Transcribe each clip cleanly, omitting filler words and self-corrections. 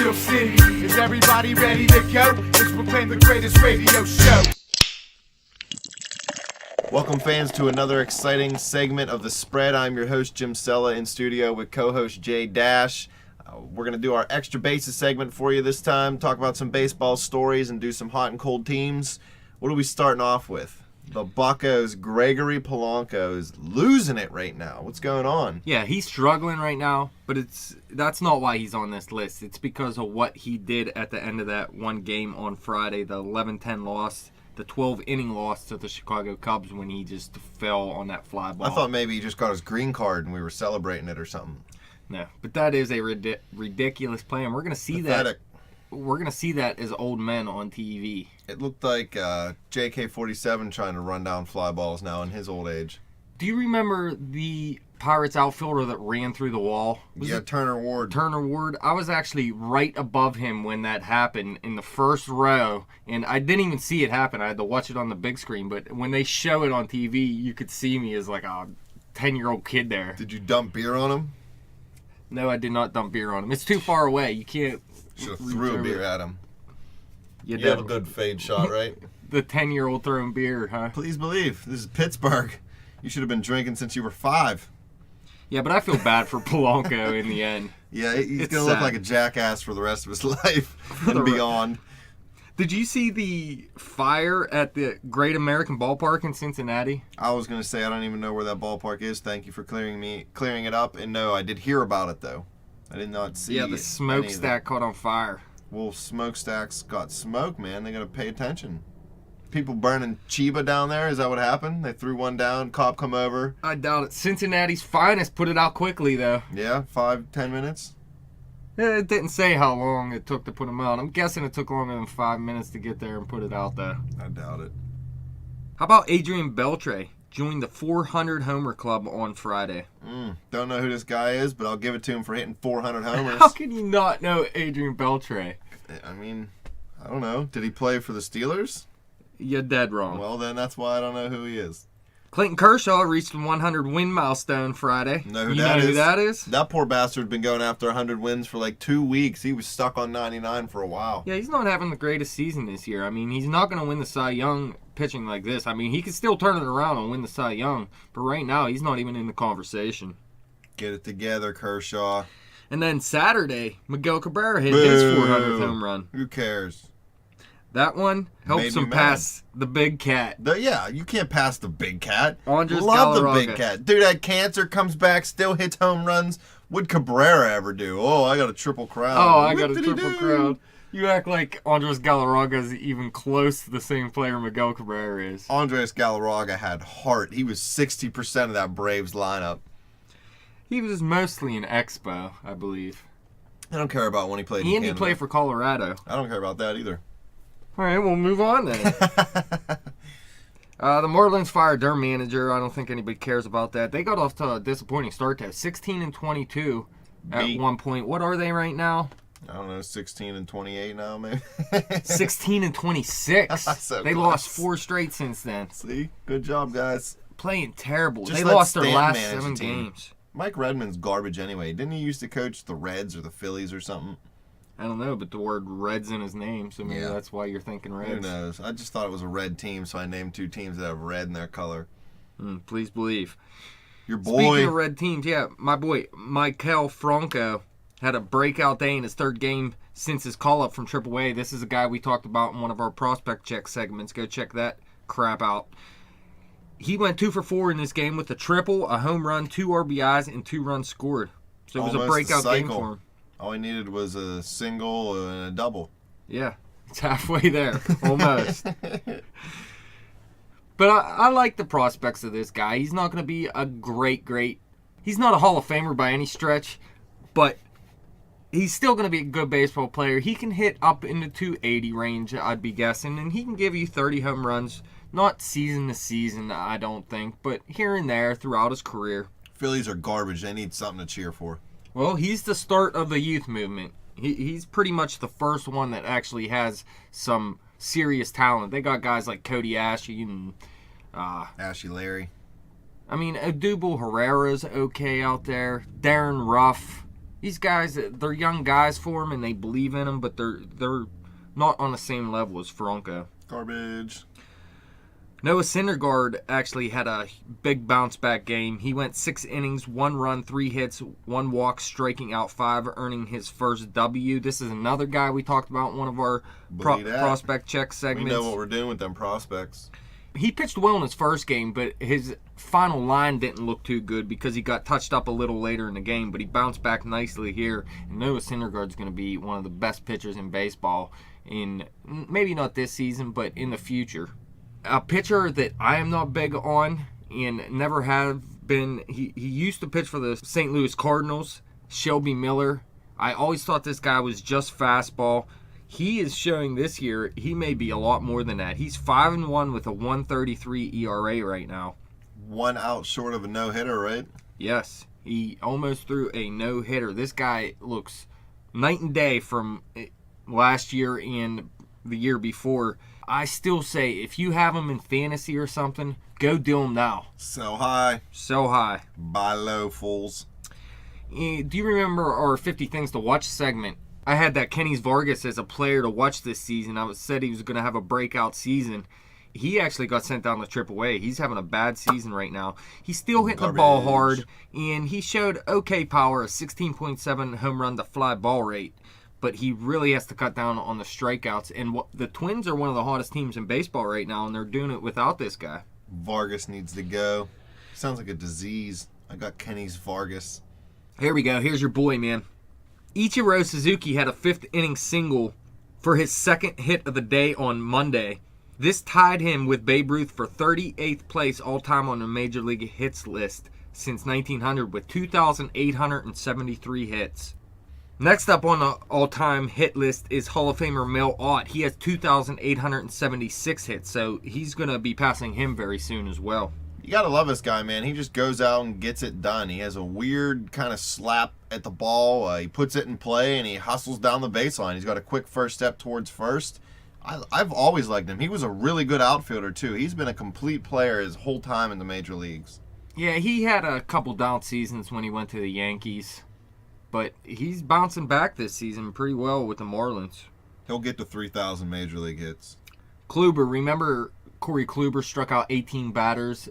Steel City. Is everybody ready to go? Let's proclaim the greatest radio show. Welcome, fans, to another exciting segment of The Spread. I'm your host, Jim Sella, in studio with co-host Jay Dash. We're going to do our extra bases segment for you this time, talk about some baseball stories and do some hot and cold teams. What are we starting off with? The Buccos, Gregory Polanco is losing it right now. What's going on? Yeah, he's struggling right now, but that's not why he's on this list. It's because of what he did at the end of that one game on Friday, the 11-10 loss. The 12-inning loss to the Chicago Cubs when he just fell on that fly ball. I thought maybe he just got his green card and we were celebrating it or something. No, but that is a ridiculous play, and we're going to see Pathetic. that. We're going to see that as old men on TV. It looked like JK-47 trying to run down fly balls now in his old age. Do you remember the Pirates outfielder that ran through the wall? Turner Ward. Turner Ward. I was actually right above him when that happened in the first row, and I didn't even see it happen. I had to watch it on the big screen, but when they show it on TV, you could see me as like a 10-year-old kid there. Did you dump beer on him? No, I did not dump beer on him. It's too far away. You can't. Should have threw a beer at him. You have a good fade shot, right? The 10-year-old throwing beer, huh? Please believe. This is Pittsburgh. You should have been drinking since you were 5. Yeah, but I feel bad for Polanco in the end. Yeah, he's going to look like a jackass for the rest of his life and beyond. Did you see the fire at the Great American Ballpark in Cincinnati? I was going to say I don't even know where that ballpark is. Thank you for clearing it up. And no, I did hear about it, though. I did not see it. Yeah, the smokestack caught on fire. Well, smokestacks got smoke, man. They got to pay attention. People burning Chiba down there? Is that what happened? They threw one down, cop come over. I doubt it. Cincinnati's finest put it out quickly, though. Yeah, 5-10 minutes? It didn't say how long it took to put them out. I'm guessing it took longer than 5 minutes to get there and put it out, though. I doubt it. How about Adrian Beltre? Joined the 400 homer club on Friday. Don't know who this guy is, but I'll give it to him for hitting 400 homers. How can you not know Adrian Beltre? I mean, I don't know. Did he play for the Steelers? You're dead wrong. Well, then that's why I don't know who he is. Clayton Kershaw reached the 100 win milestone Friday. Know who that is? That poor bastard been going after 100 wins for like 2 weeks. He was stuck on 99 for a while. Yeah, he's not having the greatest season this year. I mean, he's not going to win the Cy Young pitching like this. I mean, he could still turn it around and win the Cy Young, but right now he's not even in the conversation. Get it together, Kershaw. And then Saturday, Miguel Cabrera hit his 400th home run. Who cares? That one helps him pass the big cat. Yeah, you can't pass the big cat. Andres Love Galarraga. the big cat. Dude had cancer, comes back, still hits home runs. What'd Cabrera ever do? Oh, I got a triple crown. Oh, I got a triple crown. You act like Andres Galarraga is even close to the same player Miguel Cabrera is. Andres Galarraga had heart. He was 60% of that Braves lineup. He was mostly an expo, I believe. I don't care about when he played in Canada. He played for Colorado. I don't care about that either. All right, we'll move on then. The Marlins fired their manager. I don't think anybody cares about that. They got off to a disappointing start to 16-22 at one point. What are they right now? I don't know, 16-28 now, maybe. 16-26. So they close. lost 4 straight since then. See? Good job, guys. Playing terrible. Just they let lost their Stan last manage 7 the team. games. Mike Redmond's garbage anyway. Didn't he used to coach the Reds or the Phillies or something? I don't know, but the word Red's in his name, so maybe that's why you're thinking Reds. Who knows? I just thought it was a red team, so I named 2 teams that have red in their color. Please believe. Your boy. Speaking of red teams, yeah, my boy, Maikel Franco had a breakout day in his 3rd game since his call-up from AAA. This is a guy we talked about in one of our prospect check segments. Go check that crap out. He went 2 for 4 in this game with a triple, a home run, 2 RBIs, and 2 runs scored. So it was a breakout game for him. All he needed was a single and a double. Yeah, it's halfway there, almost. But I like the prospects of this guy. He's not going to be a great... He's not a Hall of Famer by any stretch, but he's still going to be a good baseball player. He can hit up in the 280 range, I'd be guessing, and he can give you 30 home runs. Not season to season, I don't think, but here and there throughout his career. Phillies are garbage. They need something to cheer for. Well, he's the start of the youth movement. He's pretty much the first one that actually has some serious talent. They got guys like Cody Ashley and... Ashley Larry. I mean, Odubel Herrera's okay out there. Darren Ruff. These guys, they're young guys for him, and they believe in him, but they're not on the same level as Franco. Garbage. Noah Syndergaard actually had a big bounce-back game. He went 6 innings, 1 run, 3 hits, 1 walk, striking out 5, earning his first W. This is another guy we talked about in one of our prospect check segments. We know what we're doing with them prospects. He pitched well in his first game, but his final line didn't look too good because he got touched up a little later in the game, but he bounced back nicely here. And Noah Syndergaard's going to be one of the best pitchers in baseball in, maybe not this season, but in the future. A pitcher that I am not big on and never have been, he used to pitch for the St. Louis Cardinals, Shelby Miller. I always thought this guy was just fastball. He is showing this year he may be a lot more than that. He's 5-1 with a 1.33 ERA right now. 1 out short of a no-hitter, right? Yes, he almost threw a no-hitter. This guy looks night and day from last year and the year before. I still say if you have him in fantasy or something, go do him now. Sell high. So high. Buy low, fools. Do you remember our 50 Things to Watch segment? I had that Kenny Vargas as a player to watch this season. I said he was going to have a breakout season. He actually got sent down to AAA. He's having a bad season right now. He's still hitting the ball hard, and he showed okay power, a 16.7 home run to fly ball rate. But he really has to cut down on the strikeouts. And the Twins are one of the hottest teams in baseball right now, and they're doing it without this guy. Vargas needs to go. Sounds like a disease. I got Kenny's Vargas. Here we go. Here's your boy, man. Ichiro Suzuki had a 5th inning single for his 2nd hit of the day on Monday. This tied him with Babe Ruth for 38th place all-time on the Major League hits list since 1900 with 2,873 hits. Next up on the all-time hit list is Hall of Famer Mel Ott. He has 2,876 hits, so he's going to be passing him very soon as well. You got to love this guy, man. He just goes out and gets it done. He has a weird kind of slap at the ball. He puts it in play, and he hustles down the baseline. He's got a quick first step towards first. I've always liked him. He was a really good outfielder, too. He's been a complete player his whole time in the major leagues. Yeah, he had a couple down seasons when he went to the Yankees. But he's bouncing back this season pretty well with the Marlins. He'll get to 3,000 major league hits. Kluber, remember Corey Kluber struck out 18 batters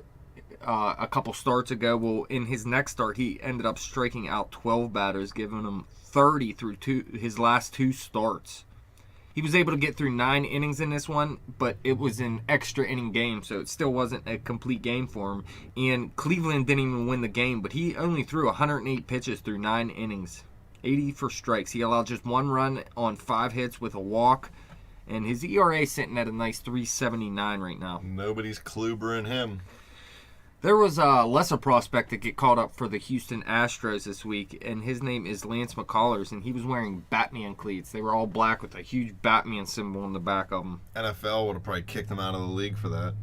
a couple starts ago? Well, in his next start, he ended up striking out 12 batters, giving him 30 through his last 2 starts. He was able to get through 9 innings in this one, but it was an extra inning game, so it still wasn't a complete game for him. And Cleveland didn't even win the game, but he only threw 108 pitches through 9 innings, 80 for strikes. He allowed just 1 run on 5 hits with a walk, and his ERA sitting at a nice 3.79 right now. Nobody's Klubering him. There was a lesser prospect that get called up for the Houston Astros this week, and his name is Lance McCullers, and he was wearing Batman cleats. They were all black with a huge Batman symbol on the back of them. NFL would have probably kicked him out of the league for that.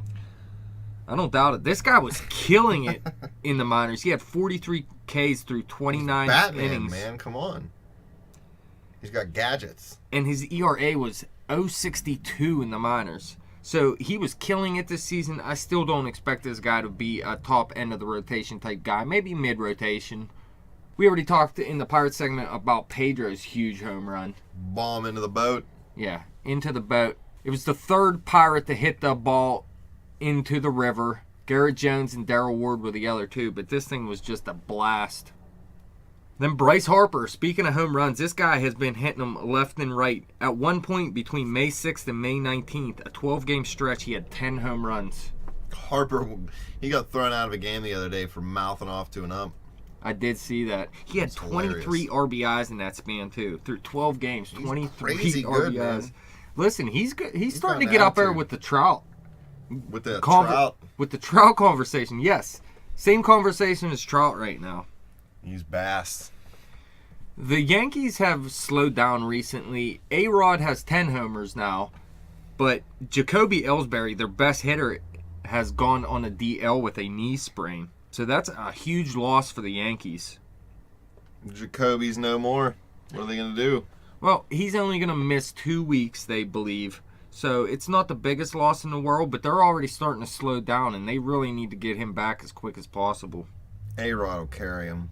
I don't doubt it. This guy was killing it in the minors. He had 43 Ks through 29 Batman, innings. Man, come on. He's got gadgets. And his ERA was 0.62 in the minors. So he was killing it this season. I still don't expect this guy to be a top end of the rotation type guy. Maybe mid-rotation. We already talked in the Pirates segment about Pedro's huge home run. Bomb into the boat. Yeah, into the boat. It was the 3rd Pirate to hit the ball into the river. Garrett Jones and Darrell Ward were the other 2, but this thing was just a blast. Then Bryce Harper, speaking of home runs, this guy has been hitting them left and right. At one point between May 6th and May 19th, a 12-game stretch, he had 10 home runs. Harper, he got thrown out of a game the other day for mouthing off to an ump. I did see that. He had 23 RBIs in that span, too. Through 12 games, 23 crazy RBIs. good, man. Listen, he's good. He's starting to get up there with the Trout. With the Trout? With the Trout conversation, yes. Same conversation as Trout right now. He's Bass. The Yankees have slowed down recently. A-Rod has 10 homers now, but Jacoby Ellsbury, their best hitter, has gone on a DL with a knee sprain. So that's a huge loss for the Yankees. Jacoby's no more. What are they going to do? Well, he's only going to miss 2 weeks, they believe. So it's not the biggest loss in the world, but they're already starting to slow down, and they really need to get him back as quick as possible. A-Rod will carry him.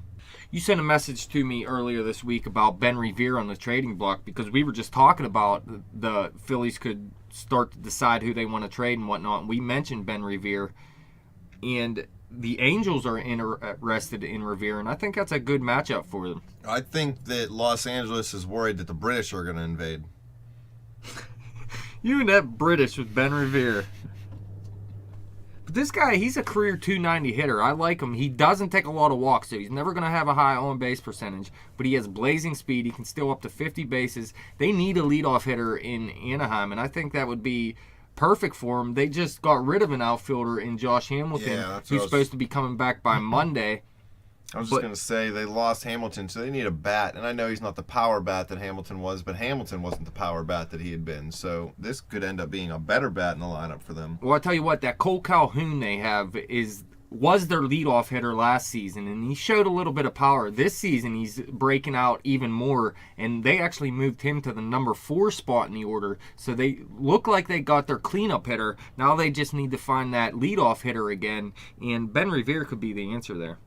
You sent a message to me earlier this week about Ben Revere on the trading block because we were just talking about the Phillies could start to decide who they want to trade and whatnot. And we mentioned Ben Revere, and the Angels are interested in Revere, and I think that's a good matchup for them. I think that Los Angeles is worried that the British are going to invade. You and that British with Ben Revere. But this guy, he's a career 290 hitter. I like him. He doesn't take a lot of walks, so he's never going to have a high on-base percentage. But he has blazing speed. He can steal up to 50 bases. They need a leadoff hitter in Anaheim, and I think that would be perfect for him. They just got rid of an outfielder in Josh Hamilton, who's supposed to be coming back by Monday. I was just going to say, they lost Hamilton, so they need a bat. And I know he's not the power bat that Hamilton was, but Hamilton wasn't the power bat that he had been. So this could end up being a better bat in the lineup for them. Well, I tell you what, that Cole Calhoun they have was their leadoff hitter last season, and he showed a little bit of power. This season, he's breaking out even more, and they actually moved him to the number 4 spot in the order. So they look like they got their cleanup hitter. Now they just need to find that leadoff hitter again, and Ben Revere could be the answer there.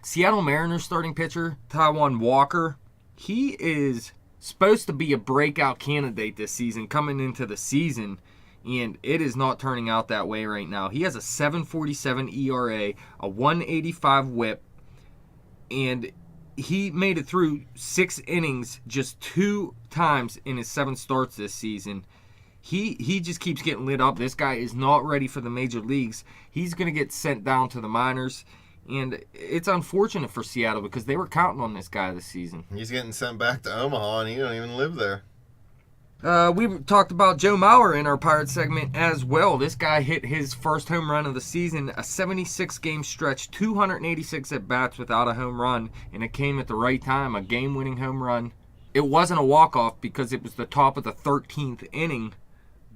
Seattle Mariners starting pitcher, Taijuan Walker, he is supposed to be a breakout candidate this season, coming into the season, and it is not turning out that way right now. He has a 7.47 ERA, a 185 whip, and he made it through 6 innings just 2 times in his 7 starts this season. He just keeps getting lit up. This guy is not ready for the major leagues. He's going to get sent down to the minors. And it's unfortunate for Seattle because they were counting on this guy this season. He's getting sent back to Omaha, and he don't even live there. We talked about Joe Mauer in our Pirates segment as well. This guy hit his first home run of the season, a 76-game stretch, 286 at-bats without a home run, and it came at the right time, a game-winning home run. It wasn't a walk-off because it was the top of the 13th inning,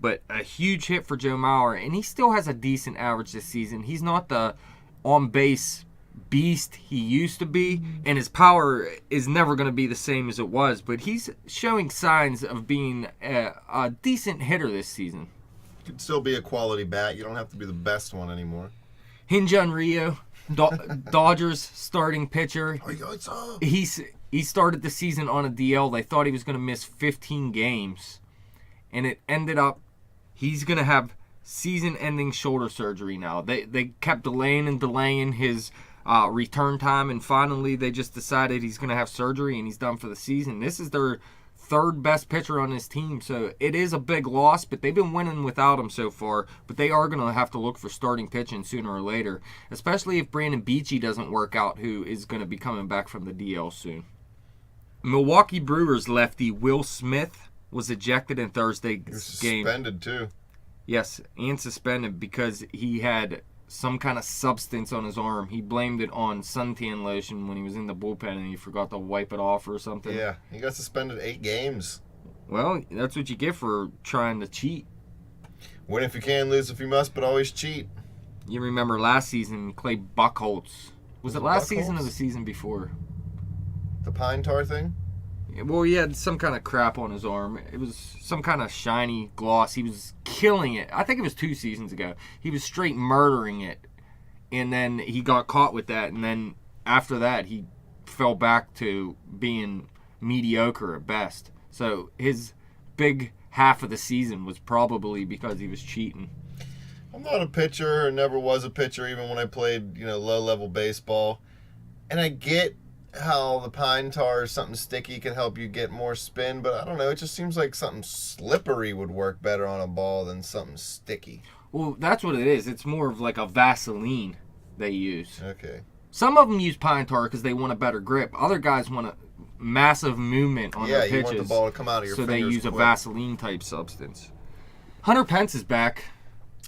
but a huge hit for Joe Mauer, and he still has a decent average this season. He's not the on-base beast he used to be, and his power is never going to be the same as it was, but he's showing signs of being a decent hitter this season. Could still be a quality bat. You don't have to be the best one anymore. Hyun-Jin Ryu, Dodgers starting pitcher. He started the season on a DL. They thought he was going to miss 15 games, and it ended up he's going to have season-ending shoulder surgery now. They kept delaying his return time, and finally they just decided he's going to have surgery and he's done for the season. This is their 3rd best pitcher on his team, so it is a big loss, but they've been winning without him so far. But they are going to have to look for starting pitching sooner or later, especially if Brandon Beachy doesn't work out, who is going to be coming back from the DL soon. Milwaukee Brewers lefty Will Smith was ejected in Thursday's game. Suspended too. Yes, and suspended because he had some kind of substance on his arm. He blamed it on suntan lotion when he was in the bullpen and he forgot to wipe it off or something. Yeah, he got suspended 8 games. Well, that's what you get for trying to cheat. Win if you can, lose if you must, but always cheat. You remember last season, Clay Buchholz. Was it last Buchholz? season or the season before? The pine tar thing? Well, he had some kind of crap on his arm. It was some kind of shiny gloss. He was killing it. I think it was 2 seasons ago. He was straight murdering it. And then he got caught with that. And then after that, he fell back to being mediocre at best. So his big half of the season was probably because he was cheating. I'm not a pitcher, or never was a pitcher, even when I played, low-level baseball. And I get how the pine tar or something sticky can help you get more spin, but I don't know, it just seems like something slippery would work better on a ball than something sticky. Well, that's what it is. It's more of like a Vaseline they use. Okay. Some of them use pine tar because they want a better grip. Other guys want a massive movement on their pitches. Yeah, you want the ball to come out of your fingers. So they use quick. a Vaseline type substance. Hunter Pence is back.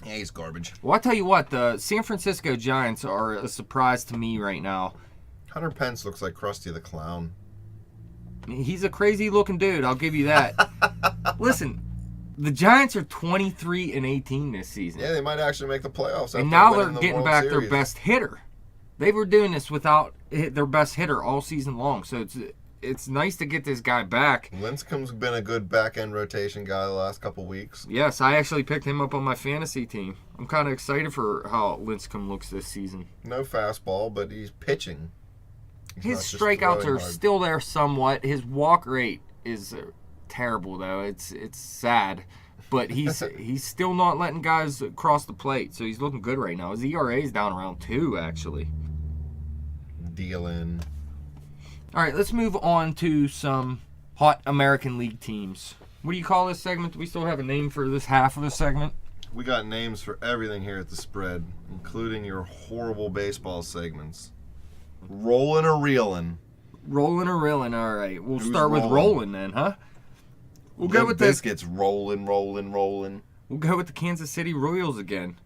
Yeah, he's garbage. Well, I tell you what, the San Francisco Giants are a surprise to me right now. Hunter Pence looks like Krusty the Clown. He's a crazy looking dude, I'll give you that. Listen, the Giants are 23-18 this season. Yeah, they might actually make the playoffs. And now they're getting back their best hitter. They were doing this without their best hitter all season long, so it's nice to get this guy back. Lincecum's been a good back-end rotation guy the last couple weeks. Yes, I actually picked him up on my fantasy team. I'm kind of excited for how Lincecum looks this season. No fastball, but he's pitching. His not just strikeouts throwing are hard. still there somewhat. His walk rate is terrible, though. It's sad. But he's still not letting guys cross the plate, so he's looking good right now. His ERA is down around 2, actually. Dealing. All right, let's move on to some hot American League teams. What do you call this segment? Do we still have a name for this half of the segment? We got names for everything here at the Spread, including your horrible baseball segments. Rollin' or reelin'? Rollin' or reelin'? All right, we'll Who's start with rolling? rolling then, huh? We'll go with this. Biscuits rollin'. We'll go with the Kansas City Royals again.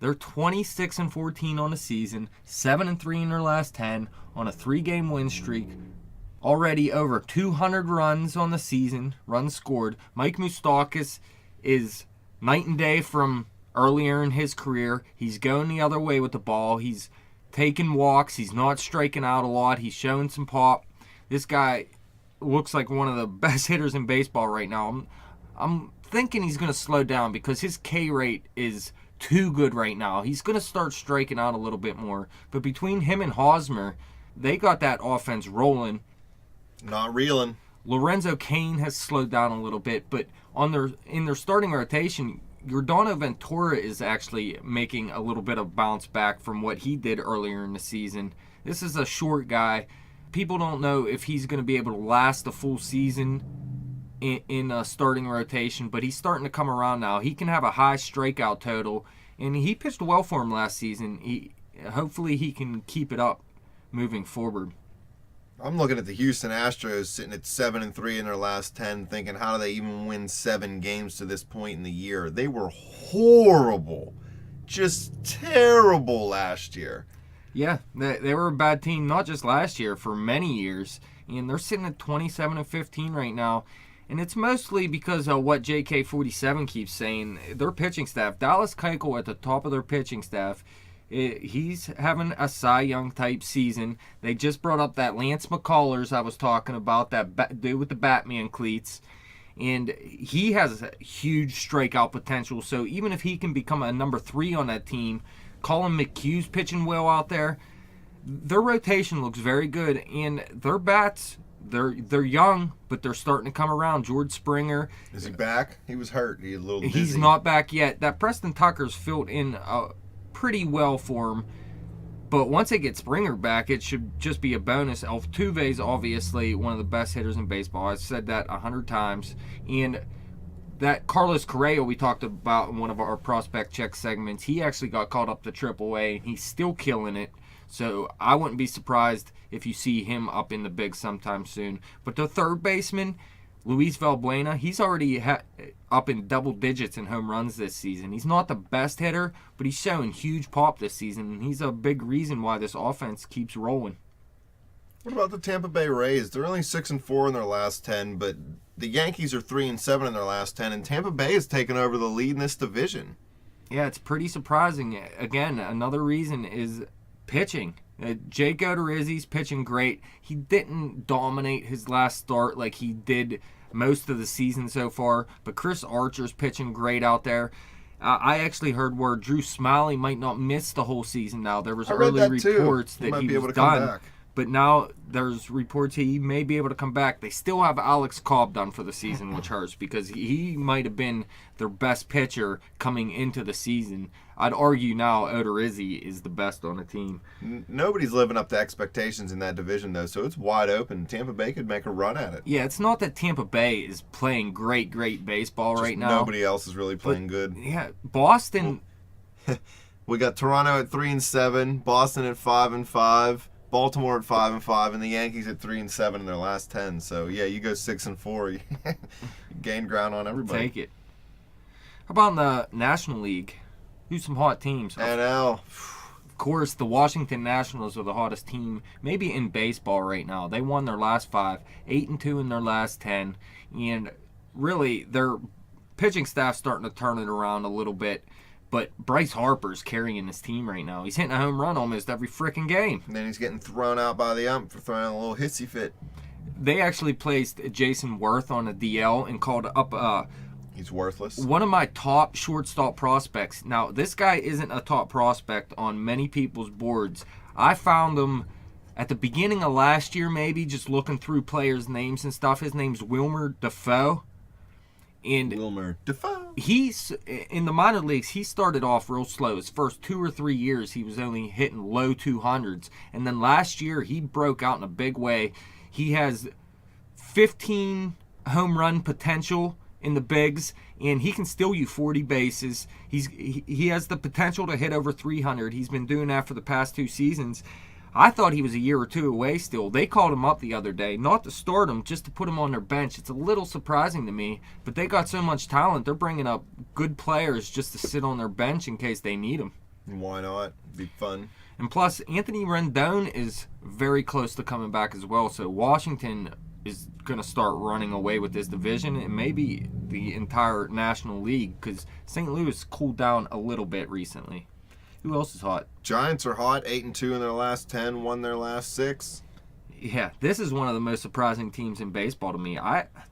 They're 26-14 on the season, 7-3 in their last 10 on a 3-game win streak. Already over 200 runs on the season, runs scored. Mike Moustakas is night and day from earlier in his career. He's going the other way with the ball. He's taking walks. He's not striking out a lot. He's showing some pop. This guy looks like one of the best hitters in baseball right now. I'm thinking he's going to slow down because his K rate is too good right now. He's going to start striking out a little bit more. But between him and Hosmer, they got that offense rolling. Not reelin'. Lorenzo Cain has slowed down a little bit, but in their starting rotation, Yordano Ventura is actually making a little bit of bounce back from what he did earlier in the season. This is a short guy. People don't know if he's going to be able to last a full season in a starting rotation, but he's starting to come around now. He can have a high strikeout total, and he pitched well for him last season. Hopefully he can keep it up moving forward. I'm looking at the Houston Astros sitting at 7-3 in their last 10, thinking, how do they even win 7 games to this point in the year? They were horrible, just terrible last year. Yeah, they were a bad team, not just last year, for many years. And they're sitting at 27-15 right now. And it's mostly because of what JK47 keeps saying. Their pitching staff, Dallas Keuchel at the top of their pitching staff, he's having a Cy Young type season. They just brought up that Lance McCullers I was talking about, that dude with the Batman cleats. And he has a huge strikeout potential. So even if he can become a number 3 on that team, Colin McHugh's pitching well out there. Their rotation looks very good, and their bats, they're young, but they're starting to come around. George Springer. Is he back? He was hurt. He's a little dizzy. He's not back yet. That Preston Tucker's filled in pretty well for him. But once they get Springer back, it should just be a bonus. Altuve's obviously one of the best hitters in baseball. I've said that 100 times. And that Carlos Correa we talked about in one of our prospect check segments, he actually got called up to AAA, and he's still killing it. So I wouldn't be surprised if you see him up in the big sometime soon. But the third baseman, Luis Valbuena, he's already up in double digits in home runs this season. He's not the best hitter, but he's showing huge pop this season, and he's a big reason why this offense keeps rolling. What about the Tampa Bay Rays? They're only 6-4 in their last 10, but the Yankees are 3-7 in their last 10, and Tampa Bay has taken over the lead in this division. Yeah, it's pretty surprising. Again, another reason is pitching. Jake Odorizzi's pitching great. He didn't dominate his last start like he did most of the season so far, but Chris Archer's pitching great out there. I actually heard word Drew Smiley might not miss the whole season now. There was early reports that he was done. But now there's reports he may be able to come back. They still have Alex Cobb done for the season, which hurts because he might have been their best pitcher coming into the season. I'd argue now Odorizzi is the best on the team. Nobody's living up to expectations in that division, though, so it's wide open. Tampa Bay could make a run at it. Yeah, it's not that Tampa Bay is playing great baseball Just right now. Nobody else is really playing good. Yeah, Boston. We got Toronto at 3-7, Boston at 5-5. Baltimore at 5-5, and the Yankees at 3-7 in their last 10. So yeah, you go 6-4, you gain ground on everybody. Take it. How about in the National League? Who's some hot teams? NL. Of course, the Washington Nationals are the hottest team, maybe in baseball right now. They won their last 5, 8-2 in their last 10, and really their pitching staff's starting to turn it around a little bit. But Bryce Harper's carrying his team right now. He's hitting a home run almost every freaking game. And then he's getting thrown out by the ump for throwing a little hissy fit. They actually placed Jason Worth on a DL and called up he's worthless. One of my top shortstop prospects. Now, this guy isn't a top prospect on many people's boards. I found him at the beginning of last year, maybe, just looking through players' names and stuff, his name's Wilmer Defoe. And Wilmer Defoe. he's in the minor leagues. He started off real slow. His first 2 or 3 years, he was only hitting low 200s. And then last year, he broke out in a big way. He has 15 home run potential in the bigs, and he can steal you 40 bases. He has the potential to hit over 300. He's been doing that for the past 2 seasons. I thought he was a year or 2 away still. They called him up the other day, not to start him, just to put him on their bench. It's a little surprising to me, but they got so much talent. They're bringing up good players just to sit on their bench in case they need them. Why not? Be fun. And plus, Anthony Rendon is very close to coming back as well, so Washington is going to start running away with this division and maybe the entire National League, because St. Louis cooled down a little bit recently. Who else is hot? Giants are hot, 8-2 in their last 10, won their last 6. Yeah, this is one of the most surprising teams in baseball to me.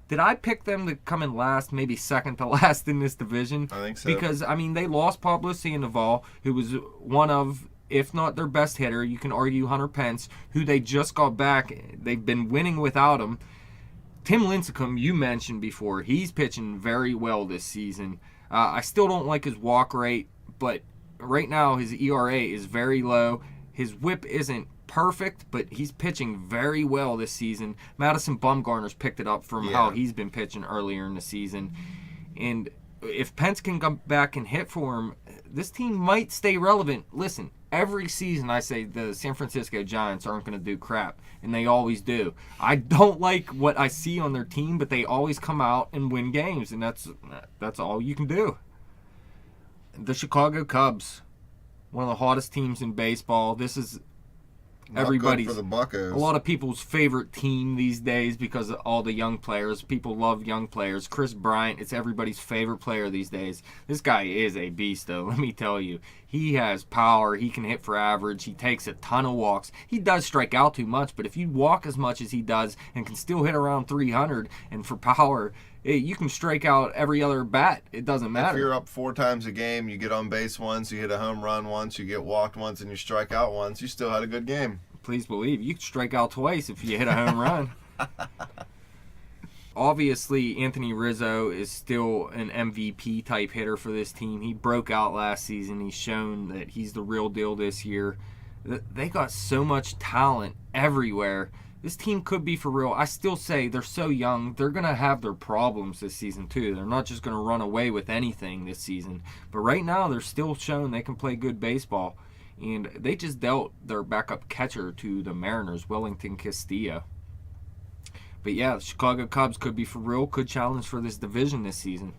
Did I pick them to come in last, maybe second to last in this division? I think so. Because, I mean, they lost Pablo Sandoval, who was one of, if not their best hitter, you can argue Hunter Pence, who they just got back. They've been winning without him. Tim Lincecum, you mentioned before, he's pitching very well this season. I still don't like his walk rate, but right now his ERA is very low. His whip isn't perfect, but he's pitching very well this season. Madison Bumgarner's picked it up from how he's been pitching earlier in the season. And if Pence can come back and hit for him, this team might stay relevant. Listen, every season I say the San Francisco Giants aren't going to do crap, and they always do. I don't like what I see on their team, but they always come out and win games, and that's all you can do. The Chicago Cubs, one of the hottest teams in baseball. This is everybody's, for the Buccos. a lot of people's favorite team these days because of all the young players. People love young players. Chris Bryant, it's everybody's favorite player these days. This guy is a beast, though, let me tell you. He has power. He can hit for average. He takes a ton of walks. He does strike out too much, but if you walk as much as he does and can still hit around 300 and for power, you can strike out every other bat. It doesn't matter. If you're up 4 times a game, you get on base once, you hit a home run once, you get walked once, and you strike out once, you still had a good game. Please believe you can strike out twice if you hit a home run. Obviously, Anthony Rizzo is still an MVP type hitter for this team. He broke out last season. He's shown that he's the real deal this year. They got so much talent everywhere. This team could be for real. I still say they're so young. They're going to have their problems this season too. They're not just going to run away with anything this season. But right now, they're still showing they can play good baseball. And they just dealt their backup catcher to the Mariners, Wellington Castillo. But yeah, the Chicago Cubs could be for real, could challenge for this division this season.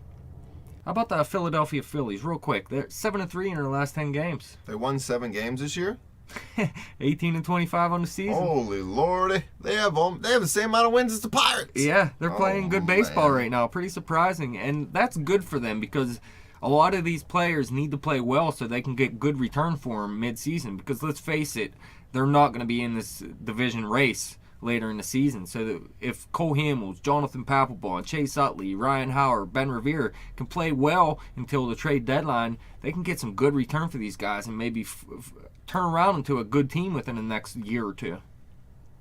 How about the Philadelphia Phillies? Real quick, they're 7-3 in their last 10 games. They won 7 games this year? 18-25 on the season. Holy lordy. They have the same amount of wins as the Pirates. Yeah, they're playing good baseball right now. Pretty surprising. And that's good for them because a lot of these players need to play well so they can get good return for them mid-season. Because let's face it, they're not going to be in this division race later in the season. So that if Cole Hamels, Jonathan Papelbon, Chase Utley, Ryan Howard, Ben Revere can play well until the trade deadline, they can get some good return for these guys and maybe turn around into a good team within the next year or two.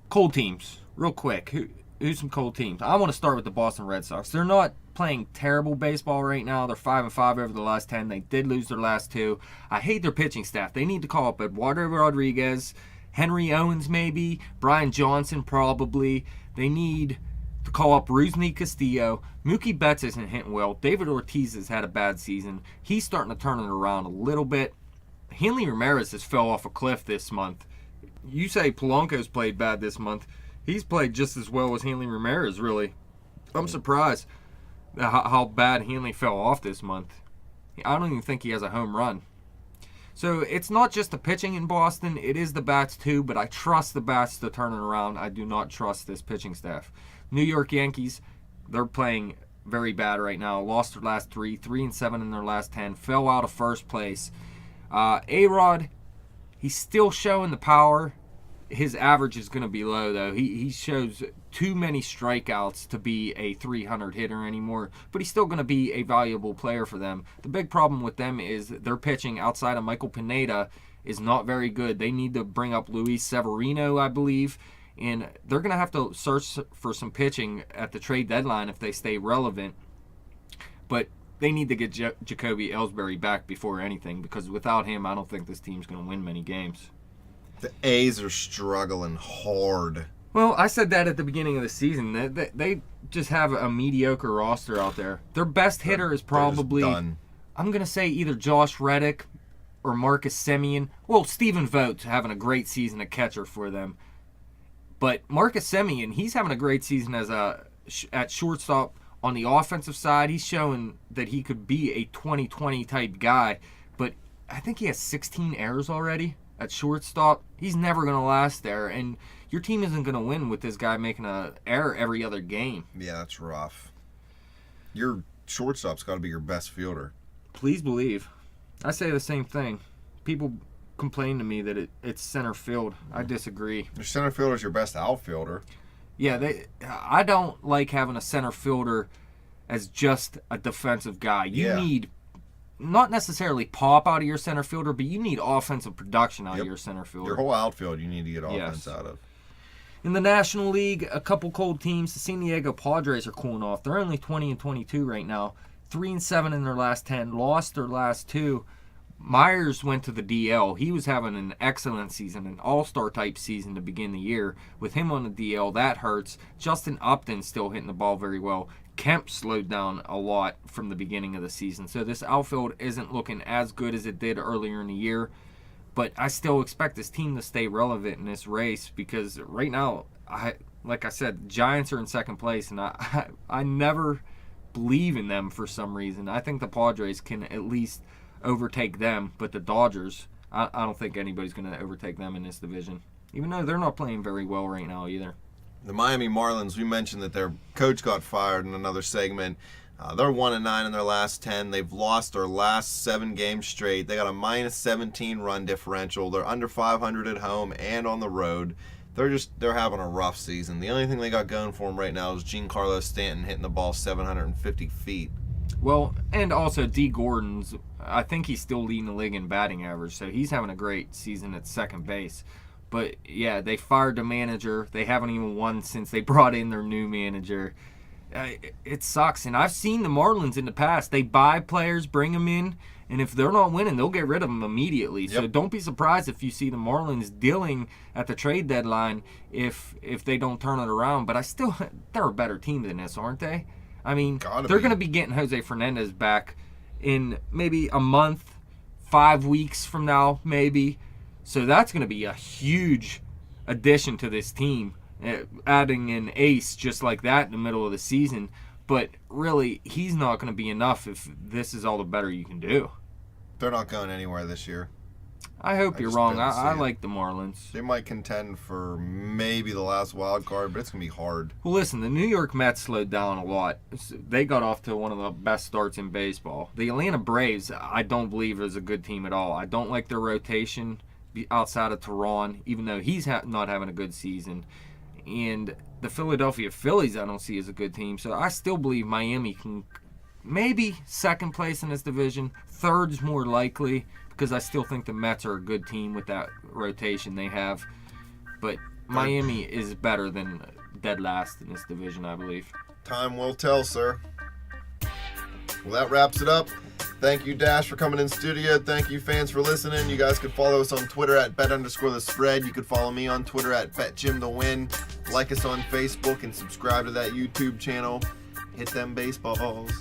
Cold teams, real quick. Who's some cold teams? I want to start with the Boston Red Sox. They're not playing terrible baseball right now. They're 5-5 over the last 10. They did lose their last 2. I hate their pitching staff. They need to call up Eduardo Rodriguez, Henry Owens maybe, Brian Johnson probably. They need to call up Rusney Castillo. Mookie Betts isn't hitting well. David Ortiz has had a bad season. He's starting to turn it around a little bit. Hanley Ramirez has fell off a cliff this month. You say Polanco's played bad this month. He's played just as well as Hanley Ramirez, really. I'm surprised how bad Hanley fell off this month. I don't even think he has a home run. So it's not just the pitching in Boston. It is the bats too, but I trust the bats to turn it around. I do not trust this pitching staff. New York Yankees, they're playing very bad right now. Lost their last 3-7 in their last 10. Fell out of first place. A-Rod, he's still showing the power. His average is going to be low, though. He shows too many strikeouts to be a 300 hitter anymore, but he's still going to be a valuable player for them. The big problem with them is their pitching outside of Michael Pineda is not very good. They need to bring up Luis Severino, I believe, and they're going to have to search for some pitching at the trade deadline if they stay relevant. But they need to get Jacoby Ellsbury back before anything, because without him, I don't think this team's going to win many games. The A's are struggling hard. Well, I said that at the beginning of the season. They just have a mediocre roster out there. Their best hitter is probably, done. I'm going to say either Josh Reddick or Marcus Semien. Well, Stephen Vogt's having a great season at catcher for them. But Marcus Semien, he's having a great season as at shortstop. On the offensive side, he's showing that he could be a 2020 type guy. But I think he has 16 errors already at shortstop. He's never going to last there. And your team isn't going to win with this guy making an error every other game. Yeah, that's rough. Your shortstop's got to be your best fielder. Please believe. I say the same thing. People complain to me that it's center field. I disagree. Your center fielder's your best outfielder. Yeah, I don't like having a center fielder as just a defensive guy. You need not necessarily pop out of your center fielder, but you need offensive production out of your center fielder. Your whole outfield you need to get offense out of. In the National League, a couple cold teams. The San Diego Padres are cooling off. They're only 20-22 right now. 3-7 in their last 10. Lost their last 2. Myers went to the DL. He was having an excellent season, an all-star type season to begin the year. With him on the DL, that hurts. Justin Upton's still hitting the ball very well. Kemp slowed down a lot from the beginning of the season. So this outfield isn't looking as good as it did earlier in the year. But I still expect this team to stay relevant in this race, because right now, like I said, the Giants are in second place, and I never believe in them for some reason. I think the Padres can at least overtake them, but the Dodgers, I don't think anybody's going to overtake them in this division, even though they're not playing very well right now either. The Miami Marlins, we mentioned that their coach got fired in another segment. They're 1-9 in their last 10. They've lost their last 7 games straight. They got a minus 17 run differential. They're under 500 at home and on the road. They're having a rough season. The only thing they got going for them right now is Giancarlo Stanton hitting the ball 750 feet. Well, and also D. Gordon's, I think he's still leading the league in batting average, so he's having a great season at second base. But, yeah, they fired the manager. They haven't even won since they brought in their new manager. It sucks, and I've seen the Marlins in the past. They buy players, bring them in, and if they're not winning, they'll get rid of them immediately. Yep. So don't be surprised if you see the Marlins dealing at the trade deadline if they don't turn it around. But they're a better team than this, aren't they? I mean, they're going to be getting Jose Fernandez back in maybe a month, 5 weeks from now, maybe. So that's going to be a huge addition to this team, adding an ace just like that in the middle of the season. But really, he's not going to be enough if this is all the better you can do. They're not going anywhere this year. I hope you're wrong. I like the Marlins. They might contend for maybe the last wild card, but it's going to be hard. Well, listen, the New York Mets slowed down a lot. They got off to one of the best starts in baseball. The Atlanta Braves, I don't believe is a good team at all. I don't like their rotation outside of Tehran, even though he's not having a good season. And the Philadelphia Phillies I don't see as a good team. So I still believe Miami can maybe second place in this division. Third's more likely, because I still think the Mets are a good team with that rotation they have. But Miami is better than dead last in this division, I believe. Time will tell, sir. Well, that wraps it up. Thank you, Dash, for coming in studio. Thank you, fans, for listening. You guys could follow us on Twitter at bet_the_spread. You could follow me on Twitter at betjimthewin. Like us on Facebook and subscribe to that YouTube channel. Hit them baseballs.